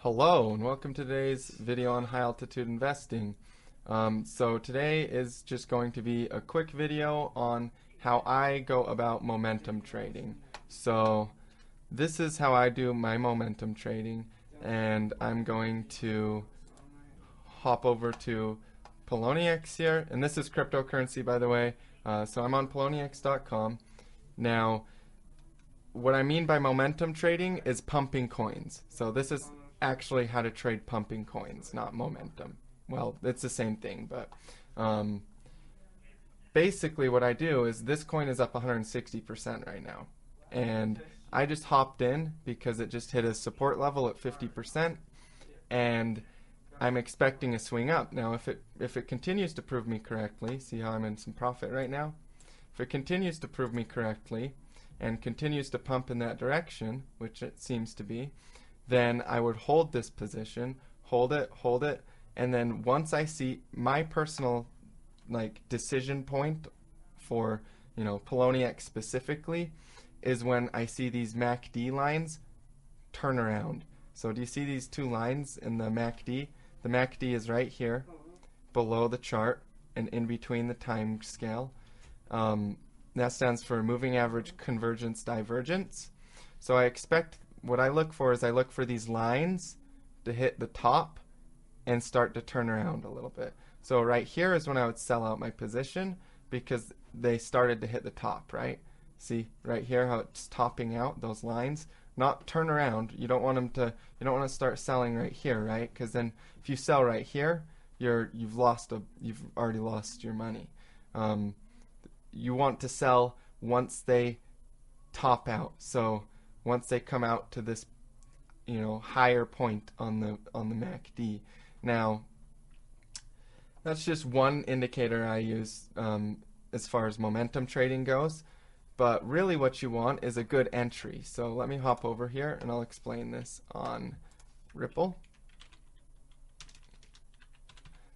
Hello and welcome to today's video on high altitude investing. So today is just going to be a quick video on how I go about momentum trading. So this is how I do my momentum trading, and I'm going to hop over to Poloniex here, and this is cryptocurrency, by the way. So I'm on poloniex.com. Now what I mean by momentum trading is pumping coins. So this is actually how to trade pumping coins, not momentum. Well, it's the same thing, but basically what I do is this coin is up 160% right now, and I just hopped in because it just hit a support level at 50%, and I'm expecting a swing up. Now if it continues to prove me correctly, see how I'm in some profit right now? If it continues to prove me correctly and continues to pump in that direction, which it seems to be, then I would hold this position, hold it, and then once I see my personal decision point for Poloniex specifically is when I see these MACD lines turn around. So do you see these two lines in the MACD? The MACD is right here below the chart and in between the time scale. That stands for moving average convergence divergence. So I expect what I look for is I look for these lines to hit the top and start to turn around a little bit. So right here is when I would sell out my position because they started to hit the top, right? See right here how it's topping out, those lines? Not turn around. You don't want to start selling right here, right? Because then if you sell right here, you've already lost your money. You want to sell once they top out. So once they come out to this higher point on the MACD. Now that's just one indicator I use as far as momentum trading goes, but really what you want is a good entry. So let me hop over here and I'll explain this on Ripple.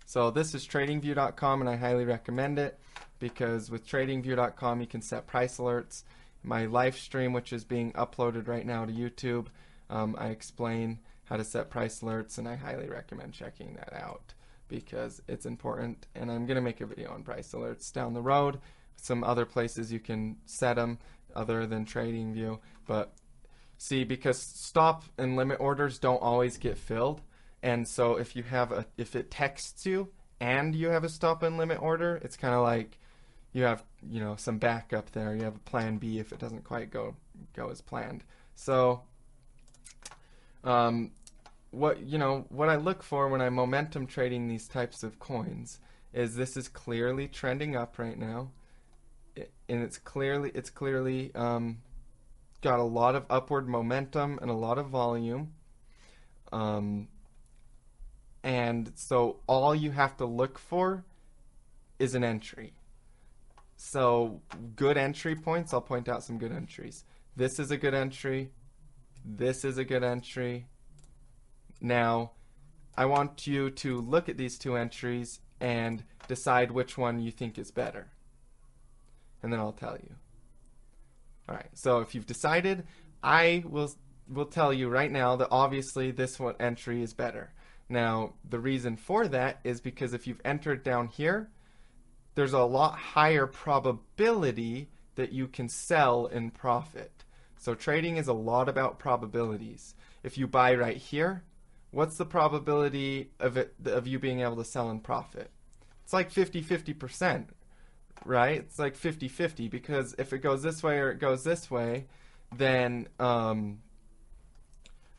So this is tradingview.com, and I highly recommend it because with tradingview.com you can set price alerts. My live stream, which is being uploaded right now to YouTube, I explain how to set price alerts, and I highly recommend checking that out because it's important. And I'm going to make a video on price alerts down the road, some other places you can set them other than TradingView. But see, because stop and limit orders don't always get filled, and so if it texts you and you have a stop and limit order, it's kind of like you have some backup there. You have a plan B if it doesn't quite go as planned. So what I look for when I'm momentum trading these types of coins is this is clearly trending up right now, and it's clearly got a lot of upward momentum and a lot of volume, and so all you have to look for is an entry. So good entry points, I'll point out some good entries. This is a good entry. This is a good entry. Now, I want you to look at these two entries and decide which one you think is better. And then I'll tell you. Alright, so if you've decided, I will tell you right now that obviously this one entry is better. Now, the reason for that is because if you've entered down here, there's a lot higher probability that you can sell in profit. So trading is a lot about probabilities. If you buy right here, what's the probability of you being able to sell in profit? It's like 50-50%, right? It's like 50-50 because if it goes this way or it goes this way, then well,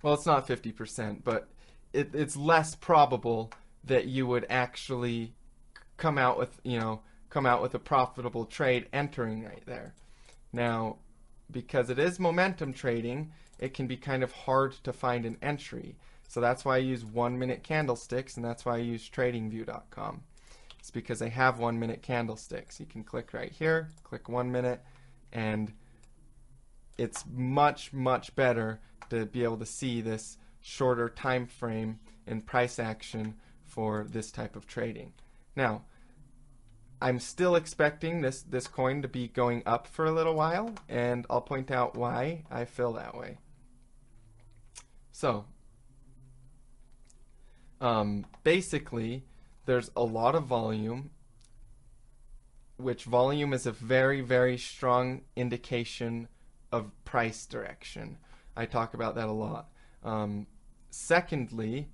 it's not 50%, but it's less probable that you would actually come out with a profitable trade entering right there. Now, because it is momentum trading, it can be kind of hard to find an entry. So that's why I use 1-minute candlesticks, and that's why I use tradingview.com. It's because they have 1-minute candlesticks. You can click right here, click 1 minute, and it's much, much better to be able to see this shorter time frame in price action for this type of trading. Now, I'm still expecting this coin to be going up for a little while, and I'll point out why I feel that way. So Basically, there's a lot of volume, which volume is a very, very strong indication of price direction. I talk about that a lot. Secondly,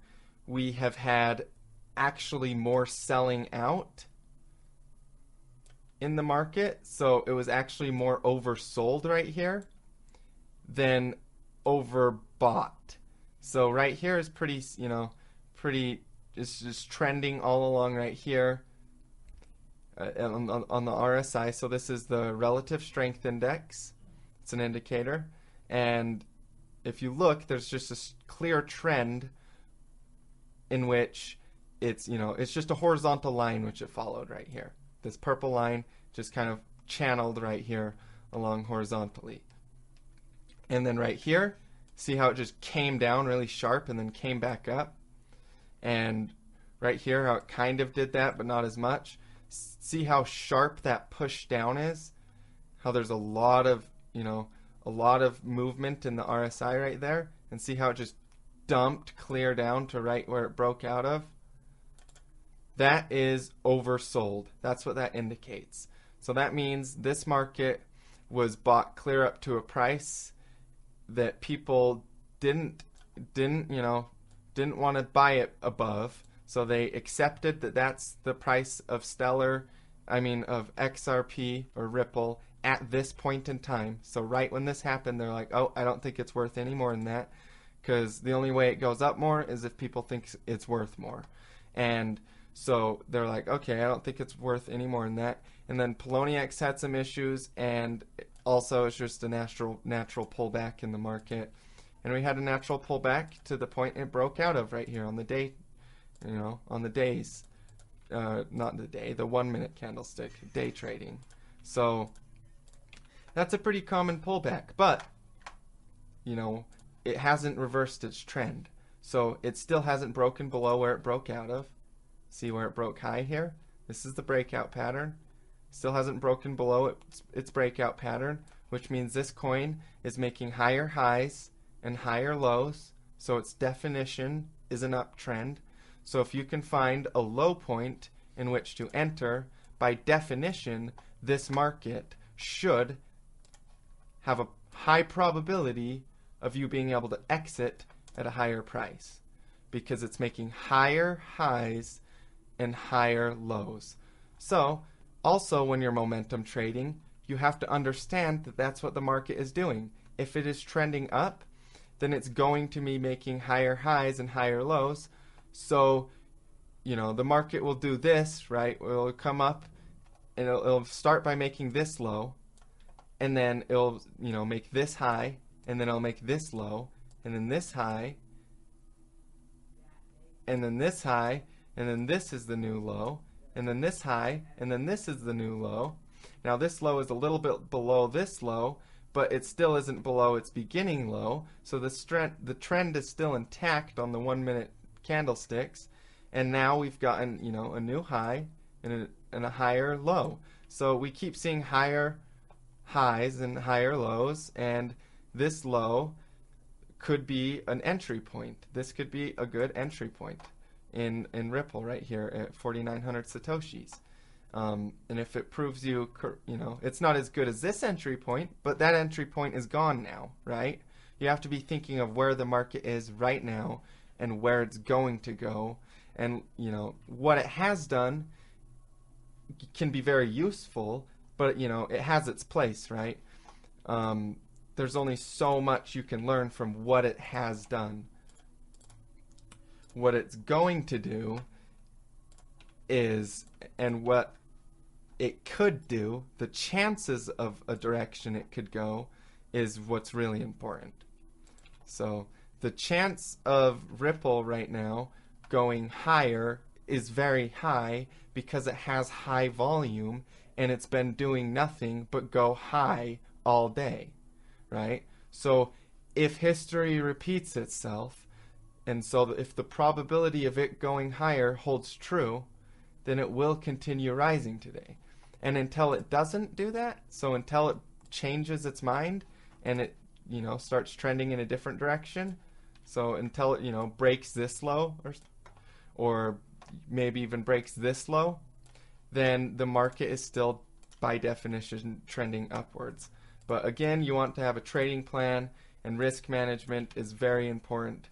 we have had actually more selling out in the market, so it was actually more oversold right here than overbought. So right here is pretty, pretty, it's just trending all along right here on the RSI. So this is the relative strength index. It's an indicator. And if you look, there's just a clear trend in which it's just a horizontal line which it followed right here. This purple line just kind of channeled right here along horizontally. And then right here, see how it just came down really sharp and then came back up? And right here, how it kind of did that, but not as much. See how sharp that push down is? How there's a lot of movement in the RSI right there? And see how it just dumped clear down to right where it broke out of? That is oversold. That's what that indicates. So that means this market was bought clear up to a price that people didn't want to buy it above. So they accepted that that's the price of of XRP or Ripple at this point in time. So right when this happened, they're like, oh, I don't think it's worth any more than that, because the only way it goes up more is if people think it's worth more. And so they're like, okay, I don't think it's worth any more than that. And then Poloniex had some issues, and also it's just a natural pullback in the market. And we had a natural pullback to the point it broke out of right here on the day, on the days, not the day, the 1 minute candlestick, day trading. So that's a pretty common pullback, but it hasn't reversed its trend. So it still hasn't broken below where it broke out of. See where it broke high here? This is the breakout pattern. Still hasn't broken below its breakout pattern, which means this coin is making higher highs and higher lows. So its definition is an uptrend. So if you can find a low point in which to enter, by definition, this market should have a high probability of you being able to exit at a higher price, because it's making higher highs and higher lows. So also when you're momentum trading, you have to understand that that's what the market is doing. If it is trending up, then it's going to be making higher highs and higher lows. So the market will do this, right? It'll come up and it'll start by making this low, and then it'll make this high, and then it'll make this low, and then this high, and then this high, and then this is the new low, and then this high, and then this is the new low. Now this low is a little bit below this low, but it still isn't below its beginning low, so the trend is still intact on the 1 minute candlesticks, and now we've gotten a new high and a higher low. So we keep seeing higher highs and higher lows, and this low could be an entry point. This could be a good entry point in Ripple right here at 4,900 Satoshis. And if it proves it's not as good as this entry point, but that entry point is gone now, right? You have to be thinking of where the market is right now and where it's going to go. And, what it has done can be very useful, but, it has its place, right? There's only so much you can learn from what it has done. What it's going to do is, and what it could do, the chances of a direction it could go, is what's really important. So the chance of Ripple right now going higher is very high because it has high volume and it's been doing nothing but go high all day, right? So if history repeats itself, and so if the probability of it going higher holds true, then it will continue rising today. And until it doesn't do that, so until it changes its mind and it starts trending in a different direction, so until it breaks this low, or maybe even breaks this low, then the market is still by definition trending upwards. But again, you want to have a trading plan, and risk management is very important.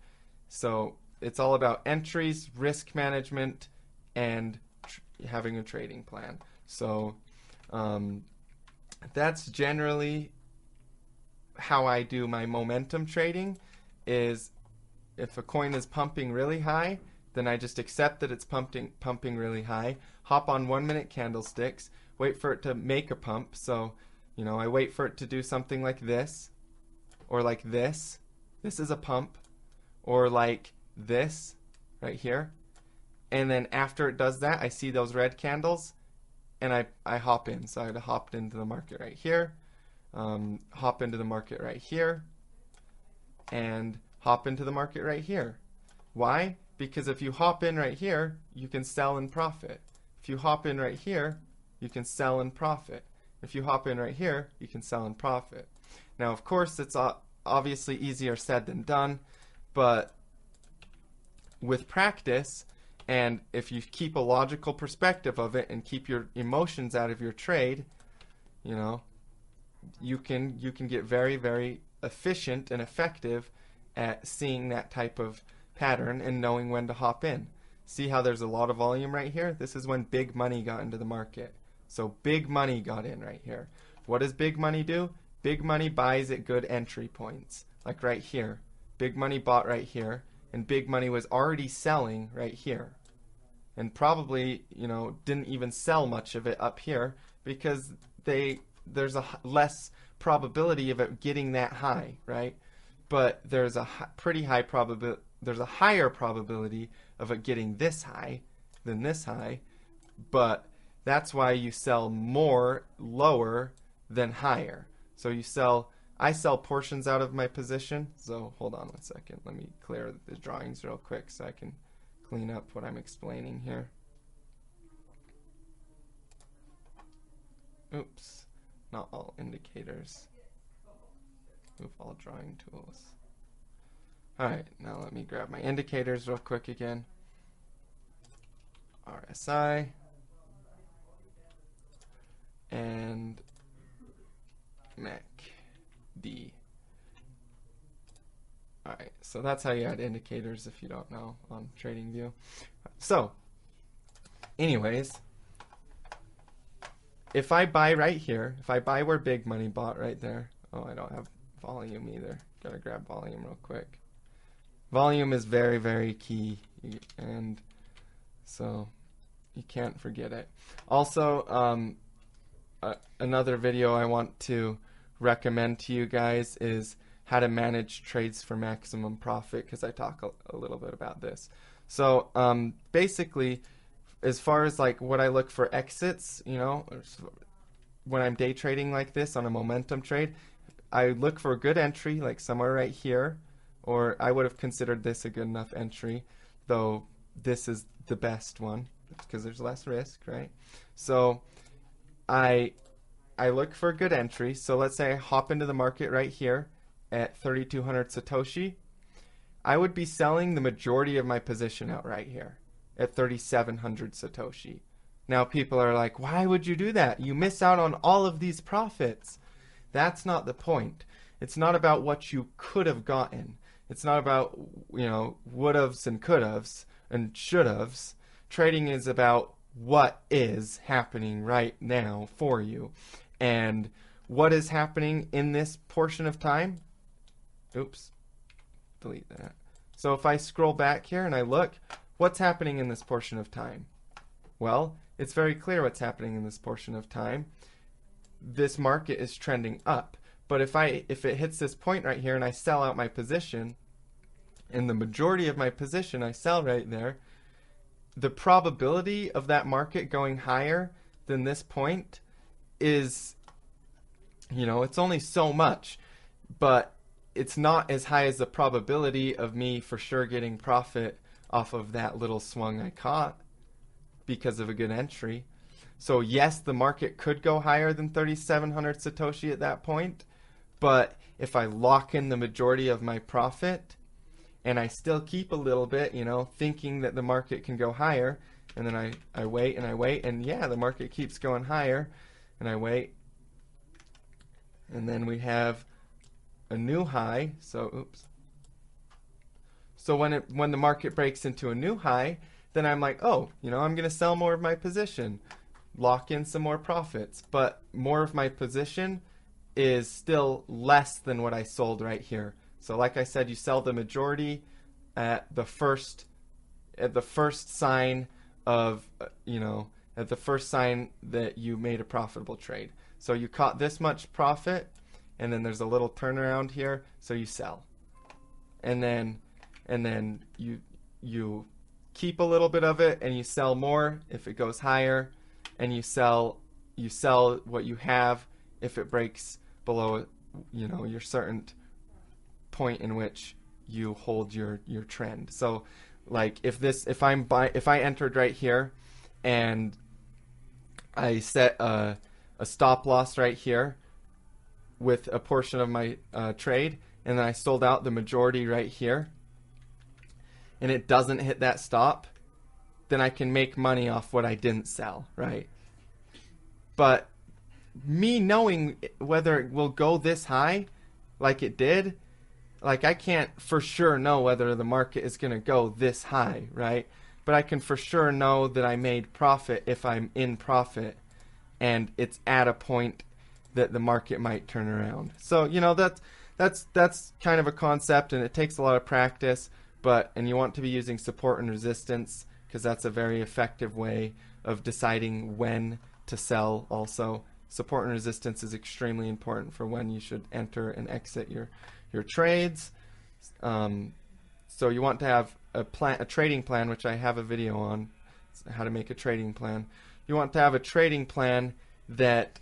So it's all about entries, risk management, and having a trading plan. So that's generally how I do my momentum trading. Is if a coin is pumping really high, then I just accept that it's pumping really high, hop on 1 minute candlesticks, wait for it to make a pump. So, you know, I wait for it to do something like this, or like this. This is a pump, or like this right here. And then after it does that, I see those red candles, and I hop in. So I'd hopped into the market right here, hop into the market right here, and hop into the market right here. Why? Because if you hop in right here, you can sell and profit. If you hop in right here, you can sell and profit. If you hop in right here, you can sell and profit. Now, of course, it's obviously easier said than done, but with practice, and if you keep a logical perspective of it and keep your emotions out of your trade, you know, you can get very, very efficient and effective at seeing that type of pattern and knowing when to hop in. See how there's a lot of volume right here? This is when big money got into the market. So big money got in right here. What does big money do? Big money buys at good entry points, like right here. Big money bought right here, and big money was already selling right here. And probably, you know, didn't even sell much of it up here because there's a less probability of it getting that high, right? But there's a pretty high probability, there's a higher probability of it getting this high than this high, but that's why you sell more lower than higher. So I sell portions out of my position. So hold on 1 second. Let me clear the drawings real quick so I can clean up what I'm explaining here. Oops, not all indicators. Move all drawing tools. Alright, now let me grab my indicators real quick again. RSI and MACD. Alright, so that's how you add indicators if you don't know on TradingView. So, anyways, if I buy right here, if I buy where big money bought right there, oh, I don't have volume either. Gotta grab volume real quick. Volume is very, very key, and so you can't forget it. Also, another video I want to recommend to you guys is how to manage trades for maximum profit, because I talk a little bit about this. So basically, as far as like what I look for exits, you know, when I'm day trading like this on a momentum trade, I look for a good entry, like somewhere right here, or I would have considered this a good enough entry, though this is the best one because there's less risk, right? So I look for a good entry. So let's say I hop into the market right here at 3,200 Satoshi. I would be selling the majority of my position out right here at 3,700 Satoshi. Now people are like, why would you do that? You miss out on all of these profits. That's not the point. It's not about what you could have gotten. It's not about, you know, would-haves and could-haves and should-haves. Trading is about what is happening right now for you. And what is happening in this portion of time? Oops, delete that. So if I scroll back here and I look, what's happening in this portion of time? Well, it's very clear what's happening in this portion of time. This market is trending up. But if it hits this point right here and I sell out my position, and the majority of my position I sell right there, the probability of that market going higher than this point is, you know, it's only so much, but it's not as high as the probability of me for sure getting profit off of that little swung I caught because of a good entry. So yes, the market could go higher than 3,700 Satoshi at that point, but if I lock in the majority of my profit, and I still keep a little bit, you know, thinking that the market can go higher, and then I wait and I wait, and yeah, the market keeps going higher, and I wait, and then we have a new high. So oops. So when the market breaks into a new high, then I'm like, oh, you know, I'm going to sell more of my position, lock in some more profits. But more of my position is still less than what I sold right here. So like I said, you sell the majority at the first sign of, you know, at the first sign that you made a profitable trade. So you caught this much profit, and then there's a little turnaround here, so you sell. And then you keep a little bit of it and you sell more if it goes higher, and you sell what you have if it breaks below, you know, your certain point in which you hold your trend. So like if I entered right here and I set a stop loss right here with a portion of my trade, and then I sold out the majority right here, and it doesn't hit that stop, then I can make money off what I didn't sell, right? But me knowing whether it will go this high like it did, like I can't for sure know whether the market is going to go this high, right? But I can for sure know that I made profit if I'm in profit and it's at a point that the market might turn around. So, you know, that's kind of a concept, and it takes a lot of practice, and you want to be using support and resistance, because that's a very effective way of deciding when to sell. Also, support and resistance is extremely important for when you should enter and exit your trades. So you want to have a trading plan, which I have a video on how to make a trading plan. You want to have a trading plan that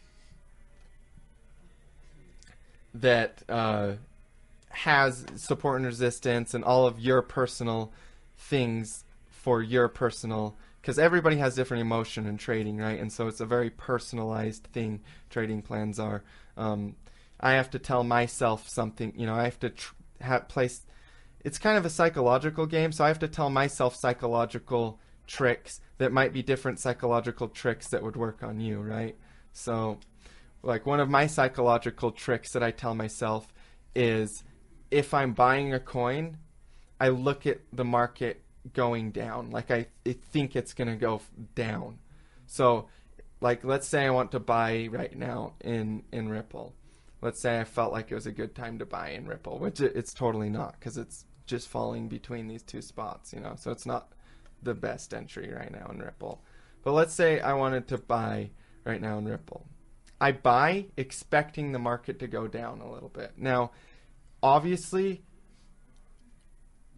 has support and resistance and all of your personal things for your personal, because everybody has different emotion in trading, right? And so it's a very personalized thing, trading plans are. I have to tell myself something, you know, I have to place, it's kind of a psychological game, so I have to tell myself psychological tricks that might be different psychological tricks that would work on you, right? So like one of my psychological tricks that I tell myself is, if I'm buying a coin, I look at the market going down. Like I think it's going to go down. So like let's say I want to buy right now in Ripple. Let's say I felt like it was a good time to buy in Ripple, which it's totally not, because it's just falling between these two spots, you know. So it's not the best entry right now in Ripple. But let's say I wanted to buy right now in Ripple. I buy expecting the market to go down a little bit. Now, obviously,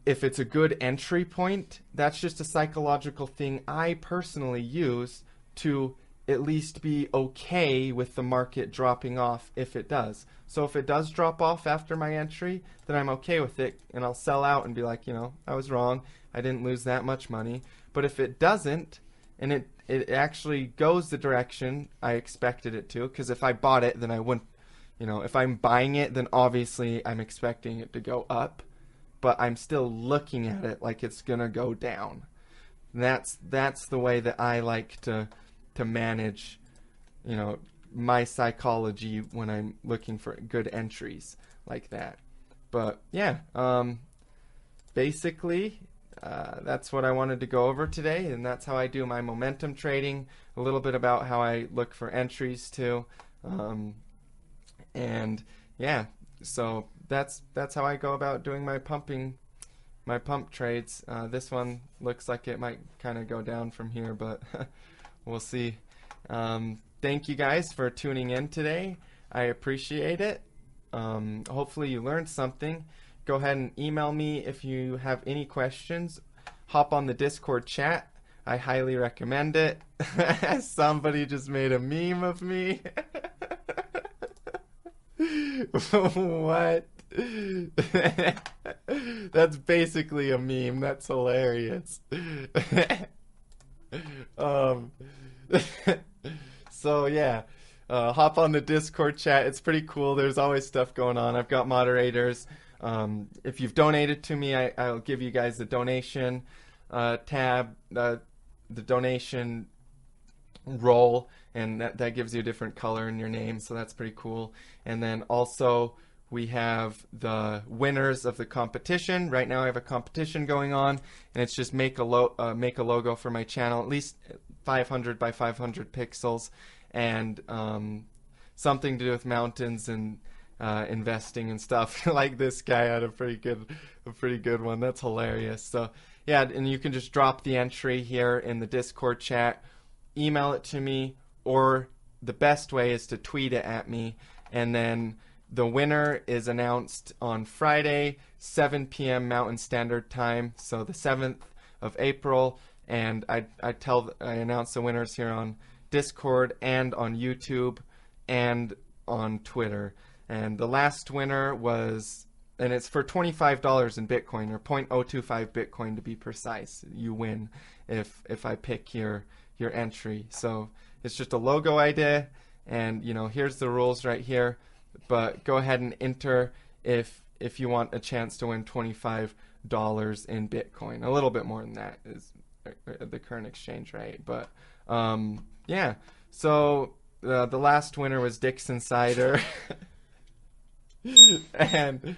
if it's a good entry point, that's just a psychological thing I personally use to at least be okay with the market dropping off if it does. So if it does drop off after my entry, then I'm okay with it, and I'll sell out and be like, you know, I was wrong. I didn't lose that much money. But if it doesn't, and it actually goes the direction I expected it to, because if I bought it, then I wouldn't, you know, if I'm buying it, then obviously I'm expecting it to go up, but I'm still looking at it like it's gonna go down. And that's the way that I like to manage, you know, my psychology when I'm looking for good entries like that. But yeah, basically that's what I wanted to go over today, and that's how I do my momentum trading. A little bit about how I look for entries too, and yeah, so that's how I go about doing my pump trades. This one looks like it might kind of go down from here, but we'll see. Thank you guys for tuning in today. I appreciate it. Hopefully you learned something. Go ahead and email me if you have any questions. Hop on the Discord chat. I highly recommend it. Somebody just made a meme of me. What? That's basically a meme. That's hilarious. So yeah, hop on the Discord chat. It's pretty cool. There's always stuff going on. I've got moderators. If you've donated to me, I'll give you guys the donation tab, the donation roll, and that gives you a different color in your name, so that's pretty cool. And then also we have the winners of the competition. Right now I have a competition going on, and it's just make a logo for my channel, at least 500 by 500 pixels, and something to do with mountains and investing and stuff. Like this guy had a pretty good one. That's hilarious. So yeah, and you can just drop the entry here in the Discord chat, email it to me, or the best way is to tweet it at me, and then the winner is announced on Friday, 7 p.m. Mountain Standard Time, so the 7th of April, and I announce the winners here on Discord and on YouTube and on Twitter. And the last winner was, and it's for $25 in Bitcoin, or 0.025 Bitcoin to be precise. You win if I pick your entry. So it's just a logo idea, and here's the rules right here. But go ahead and enter if you want a chance to win $25 in Bitcoin. A little bit more than that is the current exchange rate. But yeah, so the last winner was Dixon Cider. And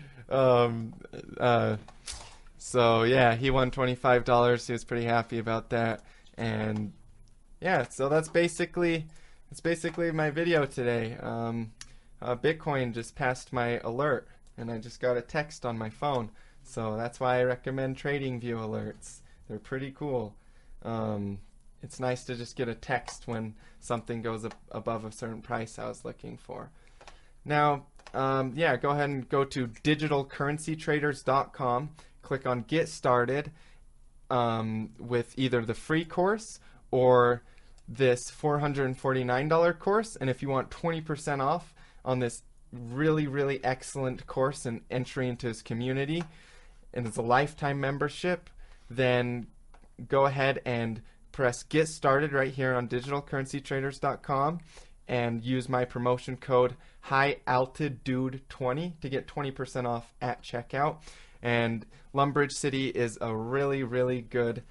so yeah, he won $25. He was pretty happy about that. And yeah, so that's basically my video today. Bitcoin just passed my alert, and I just got a text on my phone. So that's why I recommend TradingView alerts. They're pretty cool. It's nice to just get a text when something goes above a certain price I was looking for. Now, yeah, go ahead and go to digitalcurrencytraders.com. Click on Get Started with either the free course or this $449 course. And if you want 20% off on this really, really excellent course and entry into his community, and it's a lifetime membership, then go ahead and press Get Started right here on digitalcurrencytraders.com and use my promotion code HighAltitude20 to get 20% off at checkout. And Lumbridge City is a really, really good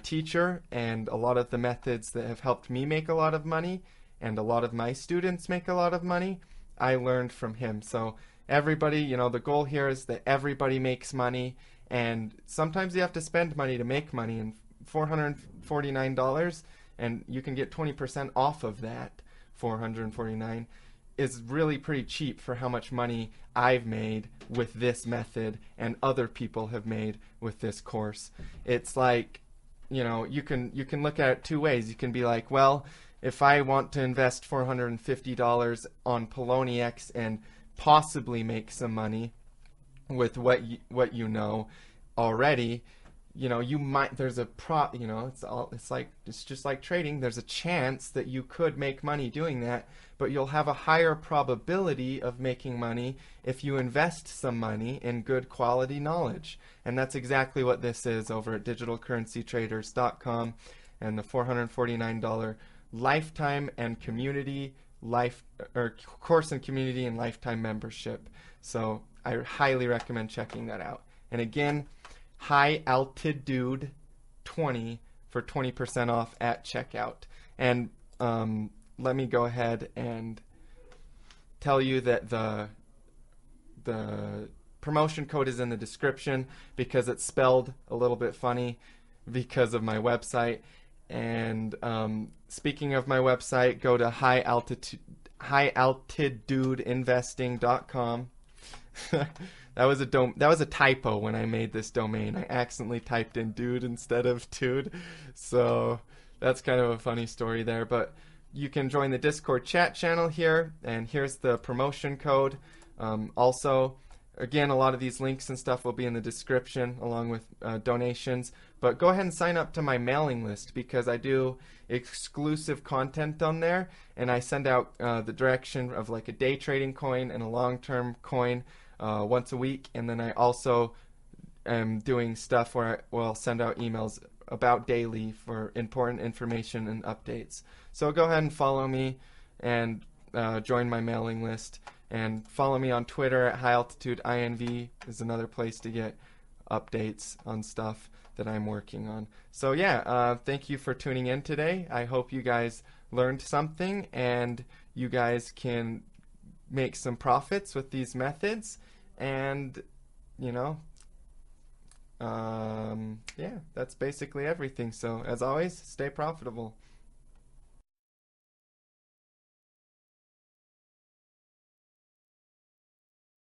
teacher, and a lot of the methods that have helped me make a lot of money and a lot of my students make a lot of money, I learned from him. So everybody, the goal here is that everybody makes money, and sometimes you have to spend money to make money, and $449, and you can get 20% off of that $449 is really pretty cheap for how much money I've made with this method and other people have made with this course. It's like, you can look at it two ways. You can be like, well, if I want to invest $450 on Poloniex and possibly make some money with what you know already, you might, there's a it's just like trading. There's a chance that you could make money doing that, but you'll have a higher probability of making money if you invest some money in good quality knowledge. And that's exactly what this is over at digitalcurrencytraders.com, and the $449 lifetime and community course and community and lifetime membership. So I highly recommend checking that out. And again, HighAltitude20 for 20% off at checkout. And let me go ahead and tell you that the promotion code is in the description because it's spelled a little bit funny because of my website. And speaking of my website, go to highaltitudeinvesting.com. That was a typo when I made this domain. I accidentally typed in dude instead of dude. So that's kind of a funny story there. But you can join the Discord chat channel here, and here's the promotion code. Also, again, a lot of these links and stuff will be in the description along with donations. But go ahead and sign up to my mailing list because I do exclusive content on there, and I send out the direction of like a day trading coin and a long-term coin once a week. And then I also am doing stuff where I'll send out emails about daily for important information and updates. So go ahead and follow me and join my mailing list. And follow me on Twitter at highaltitudeinv is another place to get updates on stuff that I'm working on. So yeah, thank you for tuning in today. I hope you guys learned something and you guys can make some profits with these methods. And you know, yeah, that's basically everything. So as always, stay profitable.